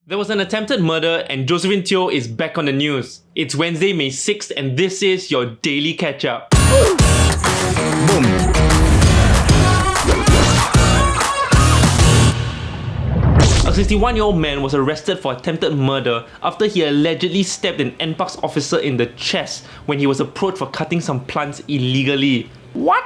There was an attempted murder and Josephine Teo is back on the news. It's Wednesday, May 6th and this is your Daily Ketchup. Boom. A 61-year-old man was arrested for attempted murder after he allegedly stabbed an NParks officer in the chest when he was approached for cutting some plants illegally. What?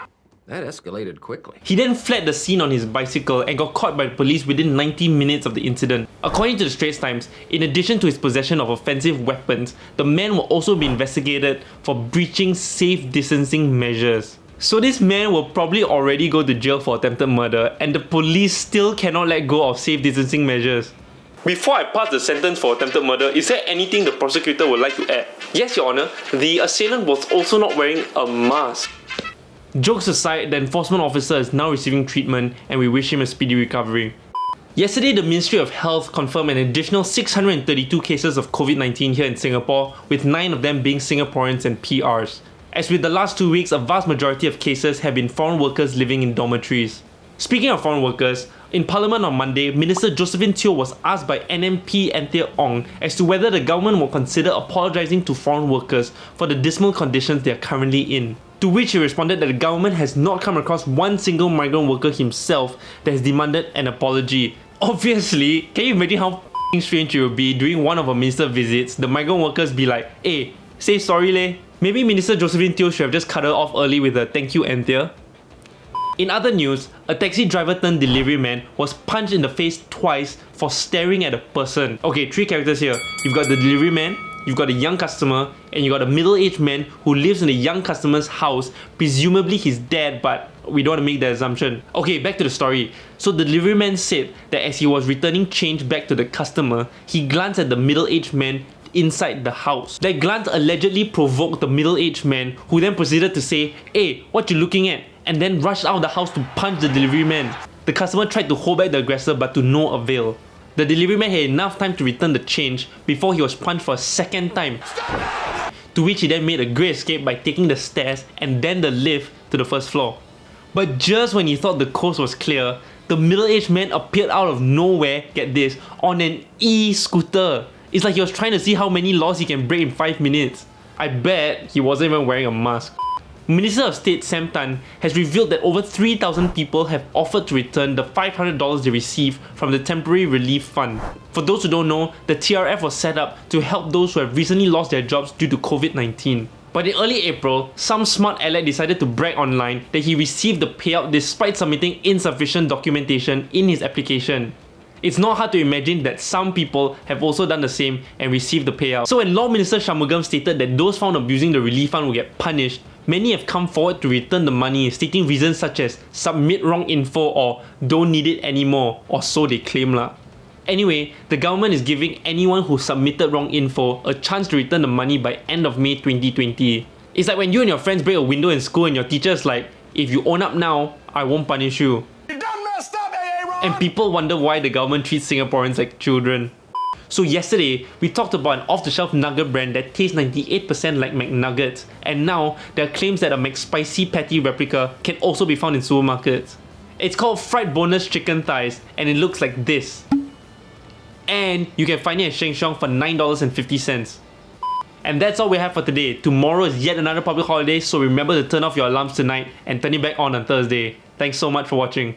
That escalated quickly. He then fled the scene on his bicycle and got caught by the police within 90 minutes of the incident. According to the Straits Times, in addition to his possession of offensive weapons, the man will also be investigated for breaching safe distancing measures. So this man will probably already go to jail for attempted murder and the police still cannot let go of safe distancing measures. Before I pass the sentence for attempted murder, is there anything the prosecutor would like to add? Yes, Your Honour, the assailant was also not wearing a mask. Jokes aside, the enforcement officer is now receiving treatment and we wish him a speedy recovery. Yesterday, the Ministry of Health confirmed an additional 632 cases of COVID-19 here in Singapore, with 9 of them being Singaporeans and PRs. As with the last 2 weeks, a vast majority of cases have been foreign workers living in dormitories. Speaking of foreign workers, in Parliament on Monday, Minister Josephine Teo was asked by NMP Anthea Ong as to whether the government will consider apologising to foreign workers for the dismal conditions they are currently in. To which he responded that the government has not come across one single migrant worker himself that has demanded an apology. Obviously, can you imagine how strange it would be during one of our minister visits, the migrant workers be like, hey, say sorry leh. Maybe Minister Josephine Teo should have just cut her off early with a thank you Anthea. In other news, a taxi driver turned delivery man was punched in the face twice for staring at a person. Okay, 3 characters here. You've got the delivery man, you've got a young customer, and you got a middle-aged man who lives in the young customer's house, presumably his dad, but we don't want to make that assumption. Okay, back to the story. So the delivery man said that as he was returning change back to the customer, he glanced at the middle-aged man inside the house. That glance allegedly provoked the middle-aged man, who then proceeded to say, hey, what you looking at? And then rushed out of the house to punch the delivery man. The customer tried to hold back the aggressor but to no avail. The delivery man had enough time to return the change before he was punched for a second time. To which he then made a great escape by taking the stairs and then the lift to the first floor. But just when he thought the coast was clear, the middle-aged man appeared out of nowhere, get this, on an e-scooter. It's like he was trying to see how many laws he can break in 5 minutes. I bet he wasn't even wearing a mask. Minister of State Sam Tan has revealed that over 3,000 people have offered to return the $500 they received from the Temporary Relief Fund. For those who don't know, the TRF was set up to help those who have recently lost their jobs due to COVID-19. But in early April, some smart aleck decided to brag online that he received the payout despite submitting insufficient documentation in his application. It's not hard to imagine that some people have also done the same and received the payout. So when Law Minister Shanmugam stated that those found abusing the relief fund will get punished, many have come forward to return the money, stating reasons such as submit wrong info or don't need it anymore, or so they claim lah. Anyway, the government is giving anyone who submitted wrong info a chance to return the money by end of May 2020. It's like when you and your friends break a window in school and your teacher's like, if you own up now, I won't punish you. And people wonder why the government treats Singaporeans like children. So yesterday, we talked about an off-the-shelf nugget brand that tastes 98% like McNuggets, and now there are claims that a McSpicy patty replica can also be found in supermarkets. It's called Fried Boneless Chicken Thighs, and it looks like this. And you can find it at Sheng Siong for $9.50. And that's all we have for today. Tomorrow is yet another public holiday, so remember to turn off your alarms tonight and turn it back on Thursday. Thanks so much for watching.